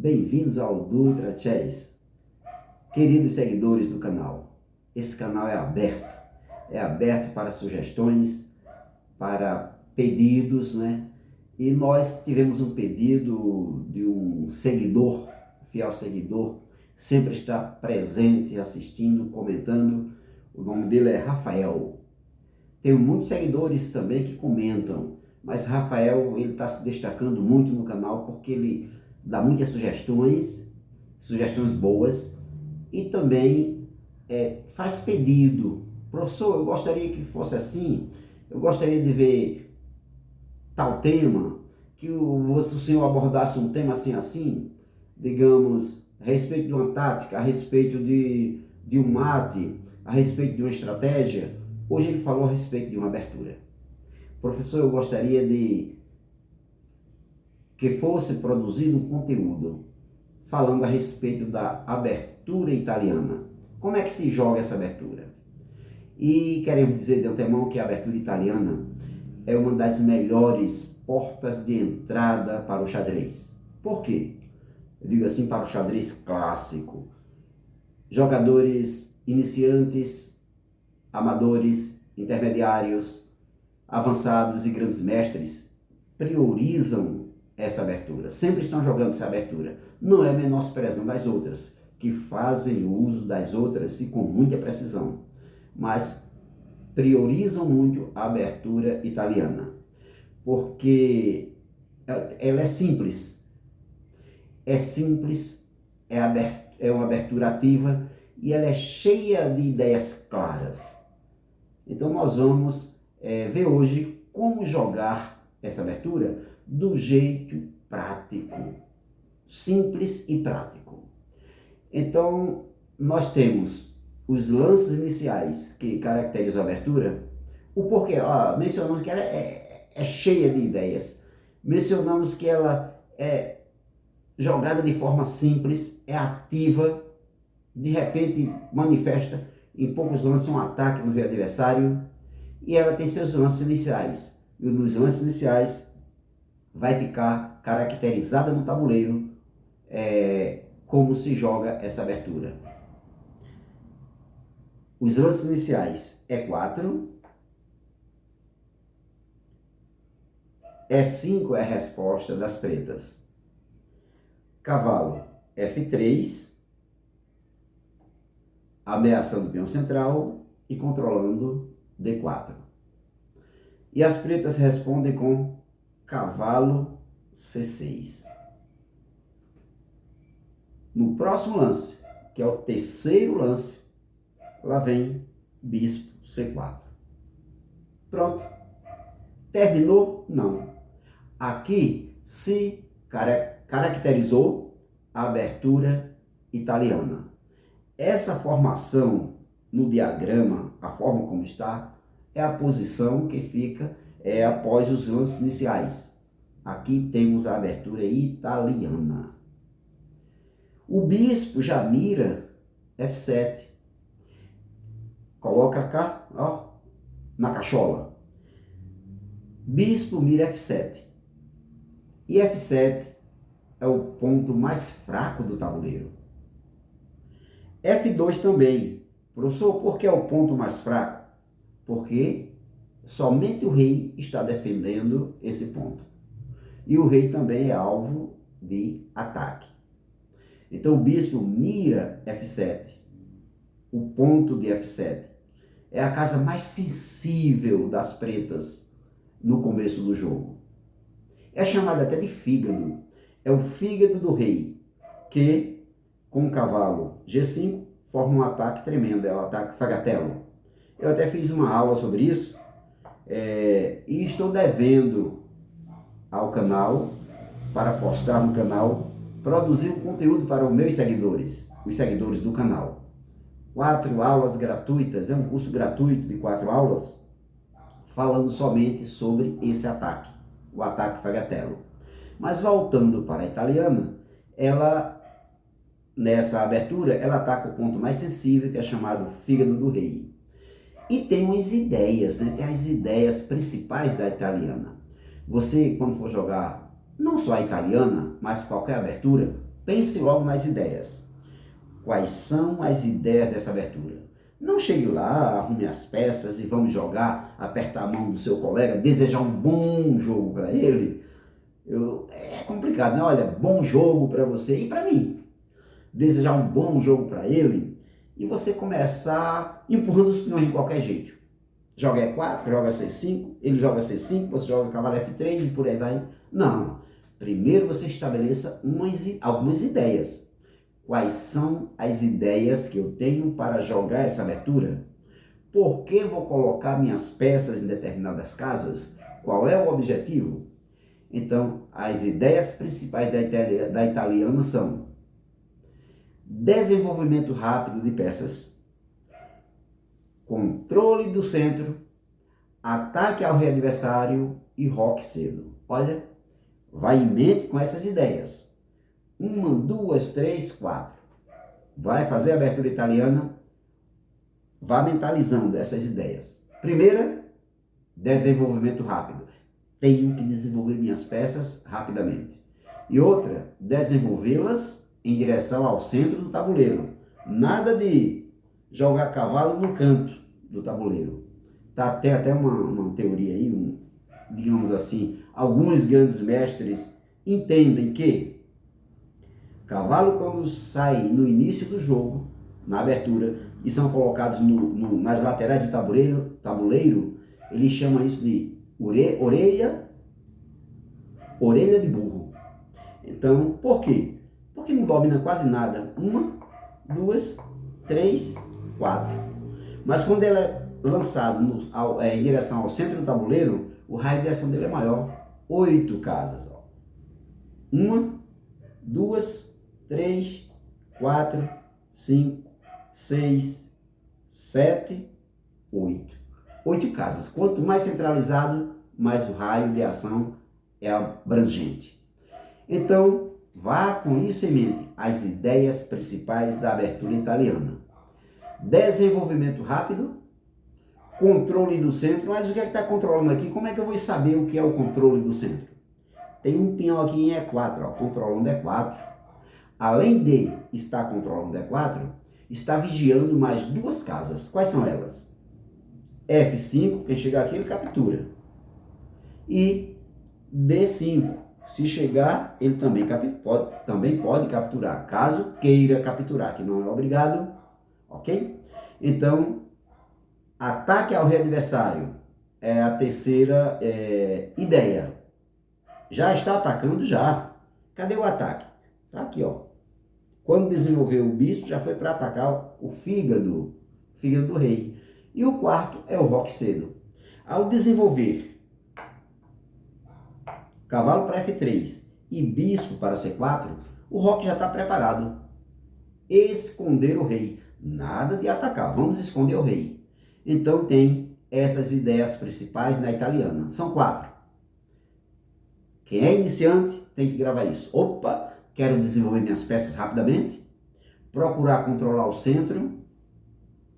Bem-vindos ao Dutra Chess. Queridos seguidores do canal, esse canal é aberto para sugestões, para pedidos, né? E nós tivemos um pedido de um seguidor, fiel seguidor, sempre está presente, assistindo, comentando. O nome dele é Rafael. Tenho muitos seguidores também que comentam, mas Rafael, ele está se destacando muito no canal porque ele dá muitas sugestões boas, e também faz pedido. Professor, eu gostaria que fosse assim, eu gostaria de ver tal tema, que o senhor abordasse um tema assim, digamos, a respeito de uma tática, a respeito de um mate, a respeito de uma estratégia. Hoje ele falou a respeito de uma abertura. Professor, eu gostaria de que fosse produzido um conteúdo falando a respeito da abertura italiana. Como é que se joga essa abertura? E queremos dizer de antemão que a abertura italiana é uma das melhores portas de entrada para o xadrez. Por quê? Eu digo assim, para o xadrez clássico. Jogadores iniciantes, amadores, intermediários, avançados e grandes mestres priorizam essa abertura, sempre estão jogando essa abertura. Não é menosprezando as outras, que fazem uso das outras e com muita precisão, mas priorizam muito a abertura italiana, porque ela é simples, é uma abertura ativa e ela é cheia de ideias claras. Então nós vamos ver hoje como jogar essa abertura do jeito prático, simples e prático. Então nós temos os lances iniciais que caracterizam a abertura. O porquê? Mencionamos que ela é cheia de ideias, mencionamos que ela é jogada de forma simples, é ativa, de repente manifesta em poucos lances um ataque no rei adversário, e ela tem seus lances iniciais. E nos lances iniciais vai ficar caracterizada no tabuleiro como se joga essa abertura. Os lances iniciais E4, E5 é a resposta das pretas. Cavalo F3, ameaçando o peão central e controlando D4. E as pretas respondem com cavalo C6. No próximo lance, que é o terceiro lance, lá vem bispo C4. Pronto. Terminou? Não. Aqui se caracterizou a abertura italiana. Essa formação no diagrama, a forma como está, é a posição que fica após os lances iniciais. Aqui temos a abertura italiana. O bispo já mira F7. Coloca cá, na cachola. Bispo mira F7. E F7 é o ponto mais fraco do tabuleiro. F2 também. Professor, por que é o ponto mais fraco? Porque somente o rei está defendendo esse ponto. E o rei também é alvo de ataque. Então o bispo mira F7. O ponto de F7 é a casa mais sensível das pretas no começo do jogo. É chamado até de fígado. É o fígado do rei, que com o cavalo G5 forma um ataque tremendo, é o ataque fagatelo. Eu até fiz uma aula sobre isso e estou devendo ao canal, para postar no canal, produzir um conteúdo para os meus seguidores, os seguidores do canal. 4 aulas gratuitas, é um curso gratuito de 4 aulas, falando somente sobre esse ataque, o ataque fagatelo. Mas voltando para a italiana, ela, nessa abertura, ela ataca o ponto mais sensível, que é chamado fígado do rei. E tem umas ideias, né? Tem as ideias principais da italiana. Você, quando for jogar, não só a italiana, mas qualquer abertura, pense logo nas ideias. Quais são as ideias dessa abertura? Não chegue lá, arrume as peças e vamos jogar, apertar a mão do seu colega, desejar um bom jogo para ele. É complicado, né? Olha, bom jogo para você e para mim. Desejar um bom jogo para ele e você começar empurrando os peões de qualquer jeito. Joga E4, joga C5, ele joga C5, você joga cavalo F3 e por aí vai. Não. Primeiro você estabeleça algumas ideias. Quais são as ideias que eu tenho para jogar essa abertura? Por que vou colocar minhas peças em determinadas casas? Qual é o objetivo? Então, as ideias principais da italiana são desenvolvimento rápido de peças, controle do centro, ataque ao rei adversário e roque cedo. Olha, vai em mente com essas ideias. 1, 2, 3, 4. Vai fazer a abertura italiana, vá mentalizando essas ideias. Primeira, desenvolvimento rápido. Tenho que desenvolver minhas peças rapidamente. E outra, desenvolvê-las em direção ao centro do tabuleiro. Nada de jogar cavalo no canto do tabuleiro. Tem até uma teoria aí, digamos assim, alguns grandes mestres entendem que cavalo, quando sai no início do jogo, na abertura, e são colocados nas laterais do tabuleiro, ele chama isso de orelha de burro. Então, por quê? Porque não domina quase nada. 1, 2, 3, 4. Mas quando ele é lançado em direção ao centro do tabuleiro, o raio de ação dele é maior. 8 casas. 1, 2, 3, 4, 5, 6, 7, 8. 8 casas. Quanto mais centralizado, mais o raio de ação é abrangente. Então, vá com isso em mente, as ideias principais da abertura italiana. Desenvolvimento rápido, controle do centro. Mas o que é que está controlando aqui? Como é que eu vou saber o que é o controle do centro? Tem um peão aqui em E4, ó, controlando E4. Além de estar controlando E4, está vigiando mais 2 casas. Quais são elas? F5, quem chegar aqui ele captura. E D5. Se chegar, ele também pode capturar, caso queira capturar, que não é obrigado, ok? Então, ataque ao rei adversário é a terceira ideia. Já está atacando? Já. Cadê o ataque? Tá aqui, ó. Quando desenvolveu o bispo, já foi para atacar o fígado do rei. E o quarto é o roque cedo. Ao desenvolver cavalo para F3 e bispo para C4, o roque já está preparado. Esconder o rei. Nada de atacar, vamos esconder o rei. Então tem essas ideias principais na italiana. São 4. Quem é iniciante tem que gravar isso. Opa, quero desenvolver minhas peças rapidamente. Procurar controlar o centro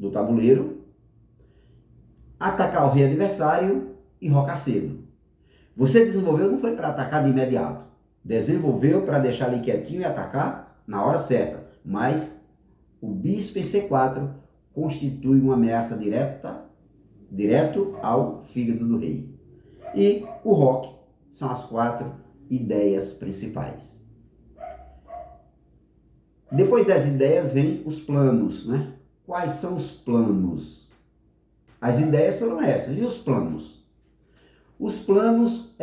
do tabuleiro. Atacar o rei adversário e rocar cedo. Você desenvolveu não foi para atacar de imediato. Desenvolveu para deixar ele quietinho e atacar na hora certa. Mas o bispo em C4 constitui uma ameaça direto ao fígado do rei. E o roque são as 4 ideias principais. Depois das ideias vem os planos, né? Quais são os planos? As ideias foram essas. E os planos? Os planos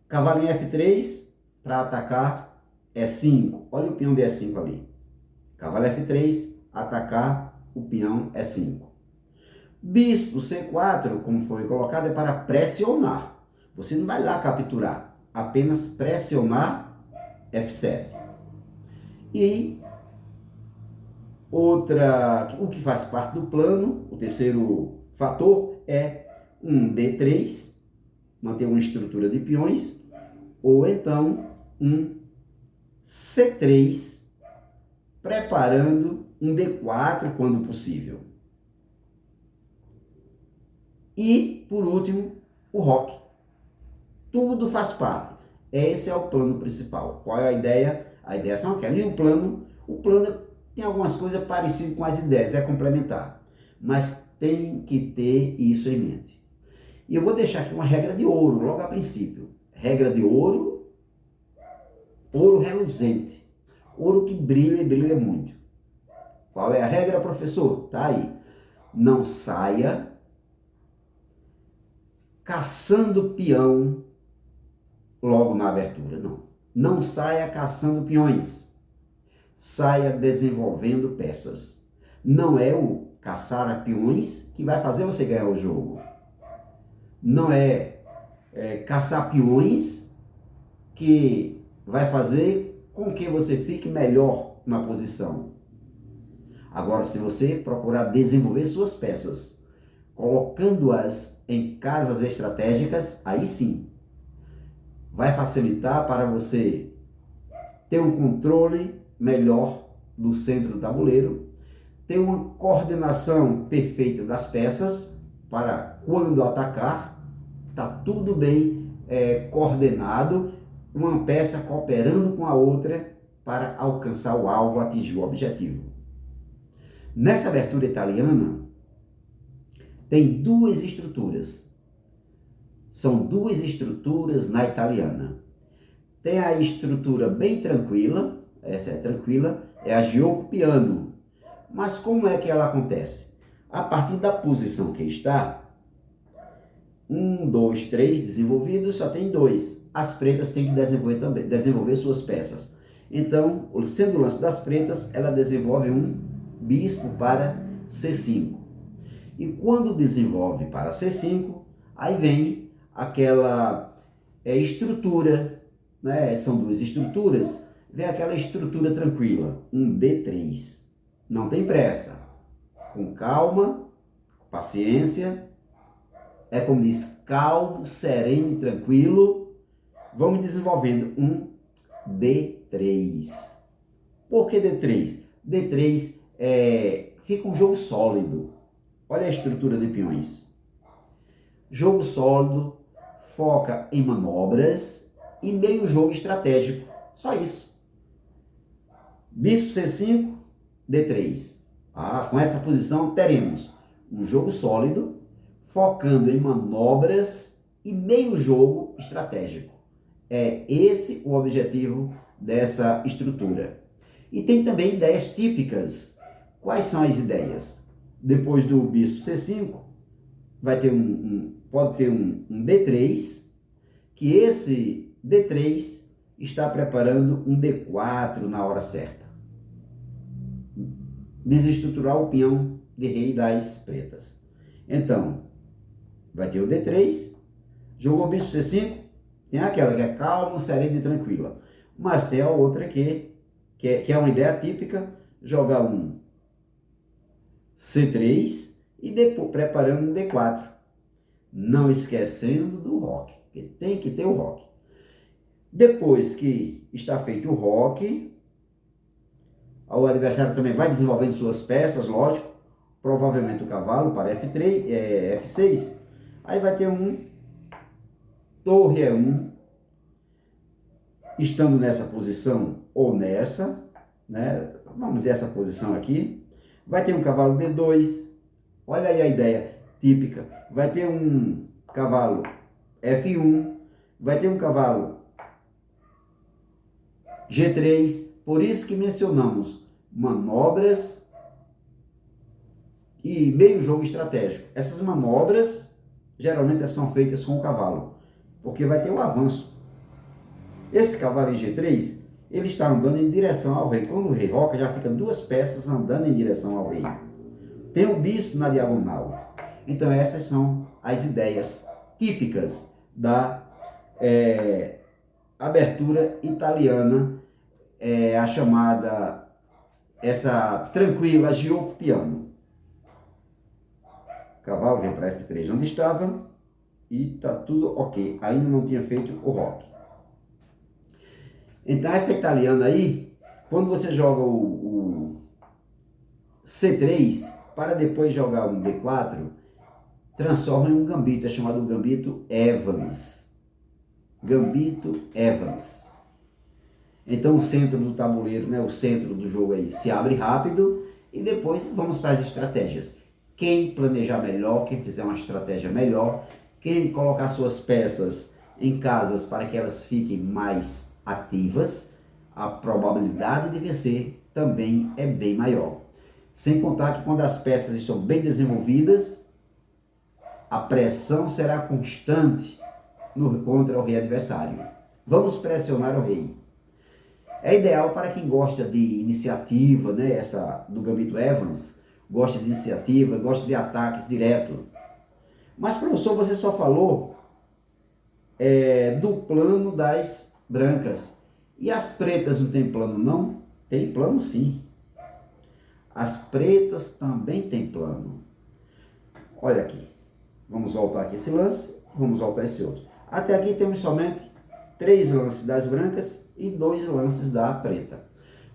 cavalo em F3 para atacar E5. Olha o peão de E5 ali. Cavalo F3, atacar o peão E5. Bispo C4, como foi colocado, é para pressionar. Você não vai lá capturar, apenas pressionar F7. E o que faz parte do plano, o terceiro fator é um D3, manter uma estrutura de peões, ou então um C3, preparando um D4 quando possível. E, por último, o roque. Tudo faz parte. Esse é o plano principal. Qual é a ideia? A ideia são aquelas. E o plano tem algumas coisas parecidas com as ideias, é complementar. Mas tem que ter isso em mente. E eu vou deixar aqui uma regra de ouro, logo a princípio. Regra de ouro, ouro reluzente. Ouro que brilha e brilha muito. Qual é a regra, professor? Tá aí. Não saia caçando peão logo na abertura, não. Não saia caçando peões. Saia desenvolvendo peças. Não é o caçar a peões que vai fazer você ganhar o jogo. Não é caçar peões que vai fazer com que você fique melhor na posição. Agora, se você procurar desenvolver suas peças, colocando-as em casas estratégicas, aí sim, vai facilitar para você ter um controle melhor do centro do tabuleiro, ter uma coordenação perfeita das peças para quando atacar, tá tudo bem coordenado, uma peça cooperando com a outra para alcançar o alvo, atingir o objetivo. Nessa abertura italiana, tem duas estruturas. São duas estruturas na italiana. Tem a estrutura bem tranquila, essa é tranquila, é a gioco piano. Mas como é que ela acontece? A partir da posição que está, 1, 2, 3 desenvolvidos, só tem 2. As pretas têm que desenvolver suas peças. Então, sendo o lance das pretas, ela desenvolve um bispo para C5. E quando desenvolve para C5, aí vem aquela estrutura, né? São duas estruturas, vem aquela estrutura tranquila, um D3. Não tem pressa, com calma, paciência, é como diz, calmo, sereno e tranquilo, vamos desenvolvendo um D3. Por que D3? D3 fica um jogo sólido. Olha a estrutura de peões. Jogo sólido, foca em manobras e meio jogo estratégico. Só isso. Bispo C5, D3. Com essa posição teremos um jogo sólido, focando em manobras e meio jogo estratégico. É esse o objetivo dessa estrutura. E tem também ideias típicas. Quais são as ideias? Depois do bispo C5, vai ter pode ter um D3, que esse D3 está preparando um D4 na hora certa. Desestruturar o peão de rei das pretas. Então, vai ter o D3, jogou o bispo C5, tem aquela que é calma, serena e tranquila. Mas tem a outra que é uma ideia típica, jogar um C3 e depois preparando um D4. Não esquecendo do roque, porque tem que ter o roque. Depois que está feito o roque, o adversário também vai desenvolvendo suas peças, lógico, provavelmente o cavalo para F3, F6, aí vai ter um torre E1, estando nessa posição ou nessa, né? Vamos ver essa posição aqui, vai ter um cavalo D2, olha aí a ideia típica, vai ter um cavalo F1, vai ter um cavalo G3, por isso que mencionamos manobras e meio jogo estratégico. Essas manobras geralmente são feitas com o cavalo, porque vai ter um avanço. Esse cavalo em G3, ele está andando em direção ao rei. Quando o rei roca, já fica duas peças andando em direção ao rei. Tem o bispo na diagonal. Então essas são as ideias típicas da abertura italiana, a chamada, essa tranquila gioco piano. O cavalo vem para F3 onde estava e está tudo ok. Ainda não tinha feito o roque. Então essa italiana aí, quando você joga o C3, para depois jogar um D4, transforma em um gambito, é chamado gambito Evans. Gambito Evans. Então o centro do tabuleiro, né, o centro do jogo aí se abre rápido e depois vamos para as estratégias. Quem planejar melhor, quem fizer uma estratégia melhor, quem colocar suas peças em casas para que elas fiquem mais ativas, a probabilidade de vencer também é bem maior. Sem contar que quando as peças estão bem desenvolvidas, a pressão será constante contra o rei adversário. Vamos pressionar o rei. É ideal para quem gosta de iniciativa, né? Essa do Gambito Evans, gosta de iniciativa, gosta de ataques direto. Mas, professor, você só falou do plano das brancas. E as pretas não tem plano, não? Tem plano, sim. As pretas também tem plano. Olha aqui. Vamos voltar aqui esse lance, vamos voltar esse outro. Até aqui temos somente 3 lances das brancas e 2 lances da preta.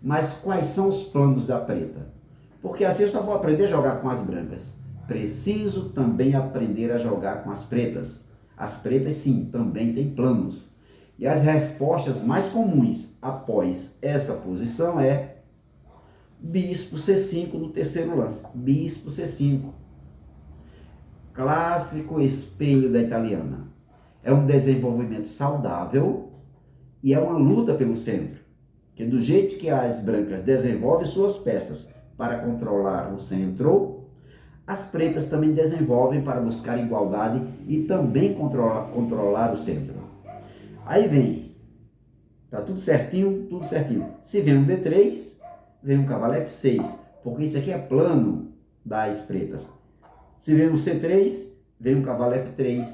Mas quais são os planos da preta? Porque assim eu só vou aprender a jogar com as brancas. Preciso também aprender a jogar com as pretas. As pretas, sim, também têm planos. E as respostas mais comuns após essa posição é bispo C5 no terceiro lance. Bispo C5. Clássico espelho da italiana. É um desenvolvimento saudável e é uma luta pelo centro. Que do jeito que as brancas desenvolvem suas peças para controlar o centro, as pretas também desenvolvem para buscar igualdade e também controlar o centro. Aí vem, tá tudo certinho, tudo certinho. Se vem um D3, vem um cavalo F6, porque isso aqui é plano das pretas. Se vem um C3, vem um cavalo F3,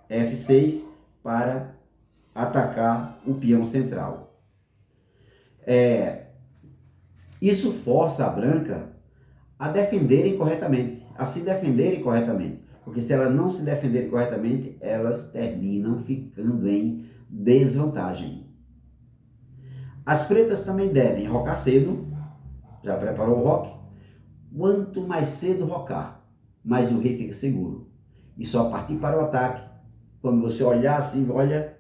F6 para atacar o peão central. Isso força a branca a defenderem corretamente, a se defenderem corretamente. Porque se elas não se defenderem corretamente, elas terminam ficando em desvantagem. As pretas também devem rocar cedo. Já preparou o roque? Quanto mais cedo rocar, mais o rei fica seguro. E só partir para o ataque. Quando você olhar assim, olha,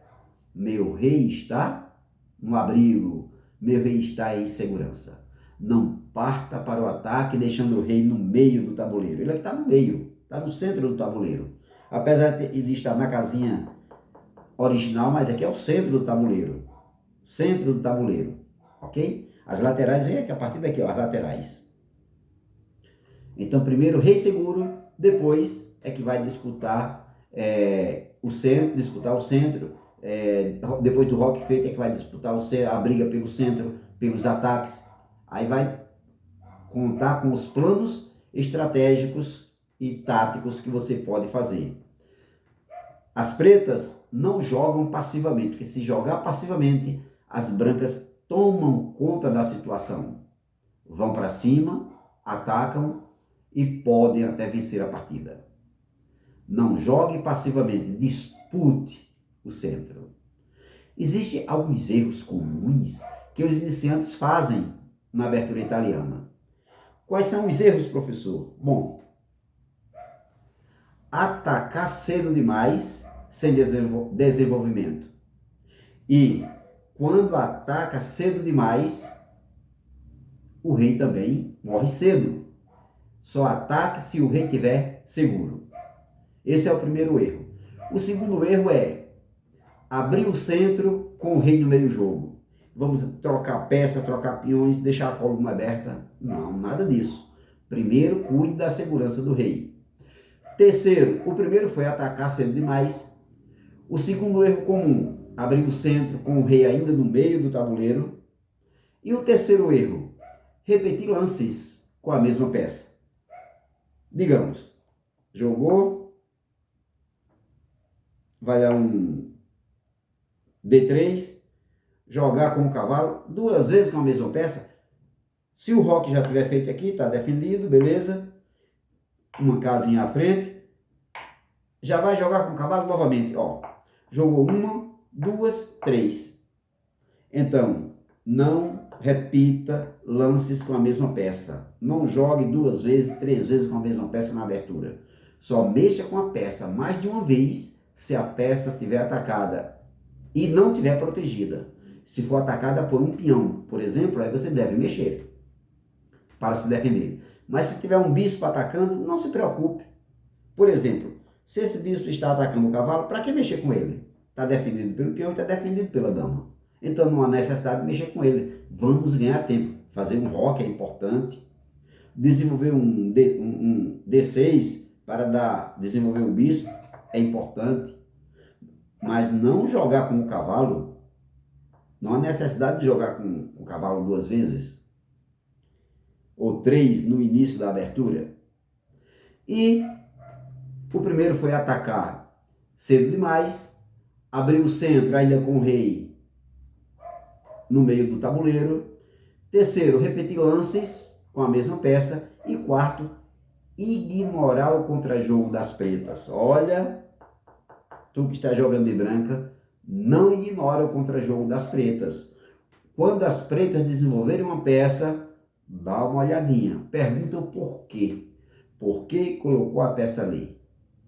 meu rei está no abrigo, meu rei está em segurança. Não parta para o ataque deixando o rei no meio do tabuleiro. Ele está no meio, está no centro do tabuleiro. Apesar de ele estar na casinha original, mas aqui é o centro do tabuleiro. Centro do tabuleiro, ok? As laterais vem aqui, a partir daqui, ó, as laterais. Então, primeiro rei seguro, depois é que vai disputar o centro, depois do roque feito é que vai disputar a briga pelo centro, pelos ataques. Aí vai contar com os planos estratégicos e táticos que você pode fazer. As pretas não jogam passivamente, porque se jogar passivamente, as brancas tomam conta da situação. Vão para cima, atacam e podem até vencer a partida. Não jogue passivamente, dispute o centro. Existem alguns erros comuns que os iniciantes fazem na abertura italiana. Quais são os erros, professor? Bom, atacar cedo demais sem desenvolvimento. E quando ataca cedo demais, o rei também morre cedo. Só ataque se o rei estiver seguro. Esse é o primeiro erro. O segundo erro é abrir o centro com o rei no meio do jogo. Vamos trocar peça, trocar peões, deixar a coluna aberta. Não, nada disso. Primeiro, cuide da segurança do rei. Terceiro, o primeiro foi atacar cedo demais. O segundo erro comum, abrir o centro com o rei ainda no meio do tabuleiro. E o terceiro erro, repetir lances com a mesma peça. Digamos, jogou, vai a um D3, jogar com o cavalo 2 vezes com a mesma peça. Se o roque já tiver feito aqui, está defendido, beleza. Uma casinha à frente. Já vai jogar com o cavalo novamente, ó. Jogou 1, 2, 3. Então, não repita lances com a mesma peça. Não jogue 2 vezes, 3 vezes com a mesma peça na abertura. Só mexa com a peça mais de uma vez se a peça estiver atacada e não estiver protegida. Se for atacada por um peão, por exemplo, aí você deve mexer para se defender. Mas se tiver um bispo atacando, não se preocupe. Por exemplo, se esse bispo está atacando o cavalo, para que mexer com ele? Está defendido pelo peão e está defendido pela dama. Então não há necessidade de mexer com ele. Vamos ganhar tempo. Fazer um roque é importante. Desenvolver um D6 para desenvolver o bispo é importante. Mas não jogar com o cavalo. Não há necessidade de jogar com o cavalo 2 vezes. Ou 3 no início da abertura. E o primeiro foi atacar cedo demais, abrir o centro ainda com o rei no meio do tabuleiro. Terceiro, repetir lances com a mesma peça. E quarto, ignorar o contrajogo das pretas. Olha, tu que está jogando de branca, não ignora o contrajogo das pretas. Quando as pretas desenvolverem uma peça, dá uma olhadinha. Pergunta o porquê. Por que colocou a peça ali?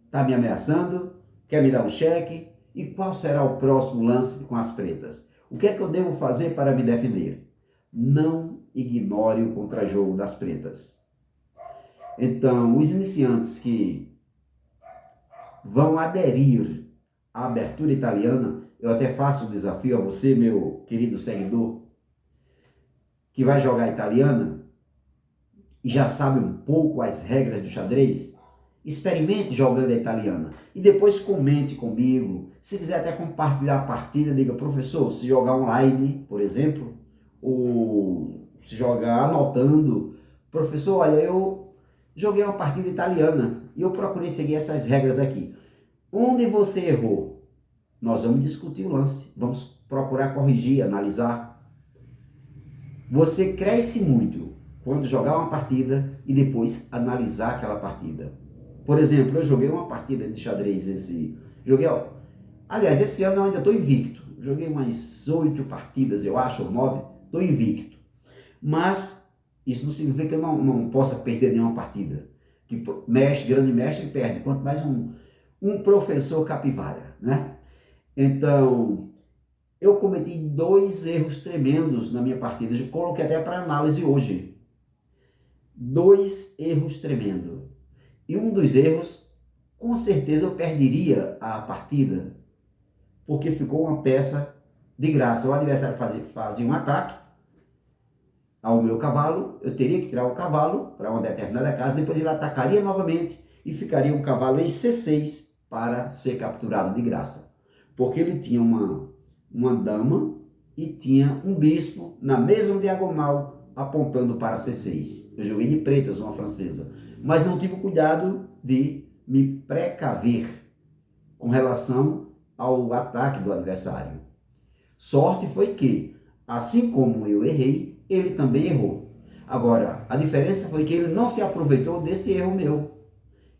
Está me ameaçando? Quer me dar um cheque? E qual será o próximo lance com as pretas? O que é que eu devo fazer para me defender? Não ignore o contrajogo das pretas. Então, os iniciantes que vão aderir à abertura italiana, eu até faço um desafio a você, meu querido seguidor, que vai jogar italiana e já sabe um pouco as regras do xadrez. Experimente jogando a italiana e depois comente comigo. Se quiser até compartilhar a partida, diga, professor, se jogar online, por exemplo, ou se jogar anotando, professor, olha, eu joguei uma partida italiana e eu procurei seguir essas regras aqui. Onde você errou? Nós vamos discutir o lance, vamos procurar corrigir, analisar. Você cresce muito quando jogar uma partida e depois analisar aquela partida. Por exemplo, eu joguei uma partida de xadrez esse ano eu ainda estou invicto. Joguei umas 8 partidas, eu acho, ou 9, estou invicto. Mas isso não significa que eu não possa perder nenhuma partida. Que grande mestre perde, quanto mais um professor capivara, né? Então, eu cometi 2 erros tremendos na minha partida. Eu coloquei até para análise hoje. 2 erros tremendos. E um dos erros, com certeza eu perderia a partida, porque ficou uma peça de graça. O adversário fazia um ataque ao meu cavalo, eu teria que tirar o cavalo para uma determinada casa, depois ele atacaria novamente e ficaria um cavalo em C6 para ser capturado de graça. Porque ele tinha uma dama e tinha um bispo na mesma diagonal apontando para C6. Eu joguei de pretas, uma francesa, mas não tive o cuidado de me precaver com relação ao ataque do adversário. Sorte foi que, assim como eu errei, ele também errou. Agora, a diferença foi que ele não se aproveitou desse erro meu.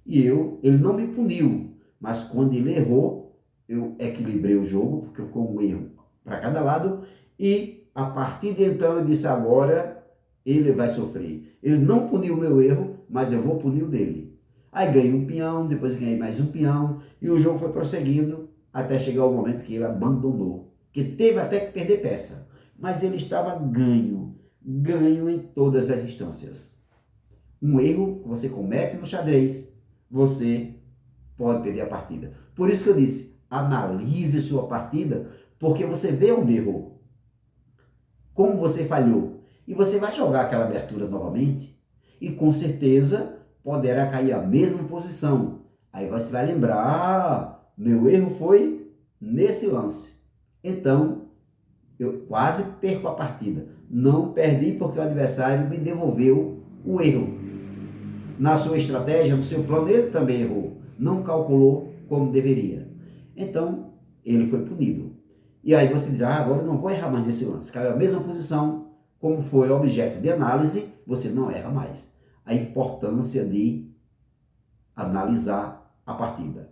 E ele não me puniu, mas quando ele errou, eu equilibrei o jogo, porque ficou um erro para cada lado, e a partir de então eu disse, agora ele vai sofrer. Ele não puniu o meu erro, mas eu vou punir o dele. Aí ganhei um peão, depois ganhei mais um peão, e o jogo foi prosseguindo até chegar o momento que ele abandonou. Que teve até que perder peça, mas ele estava ganho em todas as instâncias. Um erro que você comete no xadrez, você pode perder a partida. Por isso que eu disse, analise sua partida, porque você vê onde errou, como você falhou, e você vai jogar aquela abertura novamente, e com certeza poderá cair a mesma posição. Aí você vai lembrar, meu erro foi nesse lance. Então, eu quase perco a partida. Não perdi porque o adversário me devolveu o erro. Na sua estratégia, no seu plano, ele também errou. Não calculou como deveria. Então, ele foi punido. E aí você diz, agora eu não vou errar mais nesse lance. Caiu a mesma posição, como foi objeto de análise, você não erra mais. A importância de analisar a partida.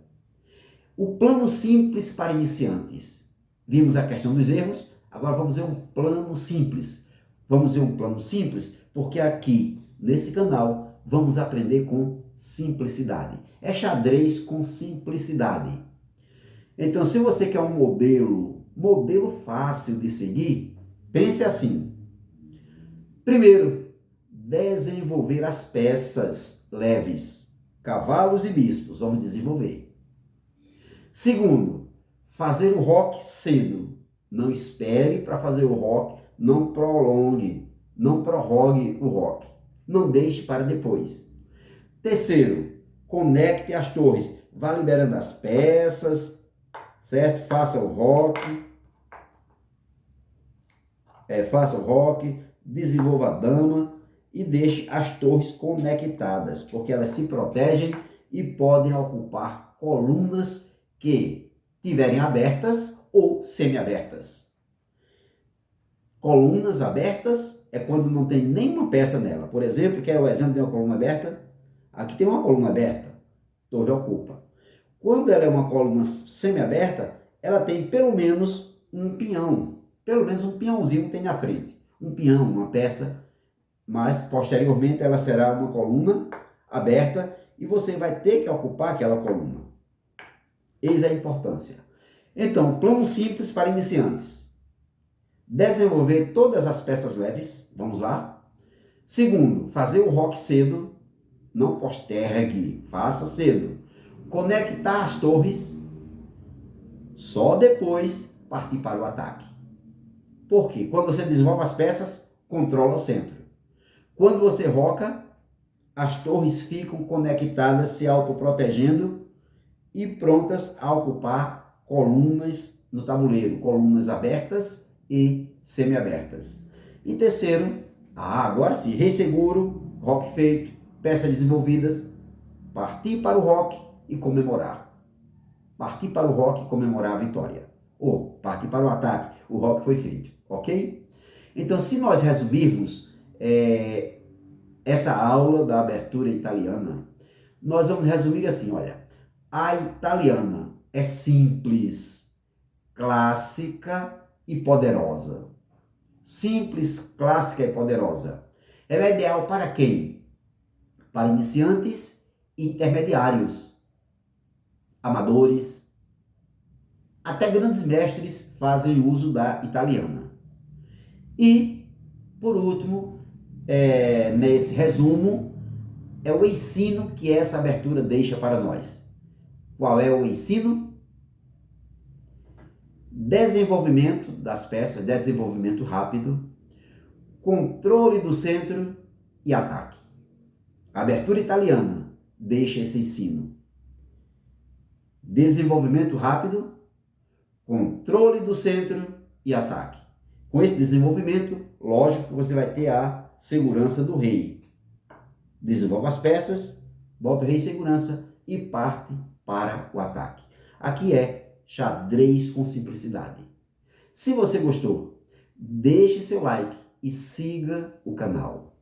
O plano simples para iniciantes. Vimos a questão dos erros, agora vamos ver um plano simples. Vamos ver um plano simples porque aqui, nesse canal, vamos aprender com simplicidade. É xadrez com simplicidade. Então, se você quer um modelo Modelo fácil de seguir? Pense assim. Primeiro, desenvolver as peças leves. Cavalos e bispos, vamos desenvolver. Segundo, fazer o rock cedo. Não espere para fazer o rock, não prolongue, não prorrogue o rock. Não deixe para depois. Terceiro, conecte as torres. Vá liberando as peças, certo? Faça o rock, desenvolva a dama e deixe as torres conectadas, porque elas se protegem e podem ocupar colunas que tiverem abertas ou semi-abertas. Colunas abertas é quando não tem nenhuma peça nela. Por exemplo, quer o exemplo de uma coluna aberta? Aqui tem uma coluna aberta, torre ocupa. Quando ela é uma coluna semi-aberta, ela tem pelo menos um pinhão. Pelo menos um pinhãozinho tem na frente. Um pinhão, uma peça, mas posteriormente ela será uma coluna aberta e você vai ter que ocupar aquela coluna. Eis a importância. Então, plano simples para iniciantes. Desenvolver todas as peças leves, vamos lá. Segundo, fazer o rock cedo, não postergue, faça cedo. Conectar as torres, só depois partir para o ataque. Por quê? Quando você desenvolve as peças, controla o centro. Quando você roca, as torres ficam conectadas, se autoprotegendo e prontas a ocupar colunas no tabuleiro, colunas abertas e semi-abertas. E terceiro, agora sim, rei seguro, rock feito, peças desenvolvidas, partir para o rock e comemorar. Partir para o rock e comemorar a vitória. Ou partir para o ataque, o rock foi feito, ok? Então, se nós resumirmos essa aula da abertura italiana, nós vamos resumir assim, olha, a italiana é simples, clássica e poderosa. Simples, clássica e poderosa. Ela é ideal para quem? Para iniciantes e intermediários, amadores, até grandes mestres fazem uso da italiana. E, por último, nesse resumo, é o ensino que essa abertura deixa para nós. Qual é o ensino? Desenvolvimento das peças, desenvolvimento rápido, controle do centro e ataque. A abertura italiana deixa esse ensino. Desenvolvimento rápido, controle do centro e ataque. Com esse desenvolvimento, lógico que você vai ter a segurança do rei. Desenvolve as peças, bota o rei em segurança e parte para o ataque. Aqui é xadrez com simplicidade. Se você gostou, deixe seu like e siga o canal.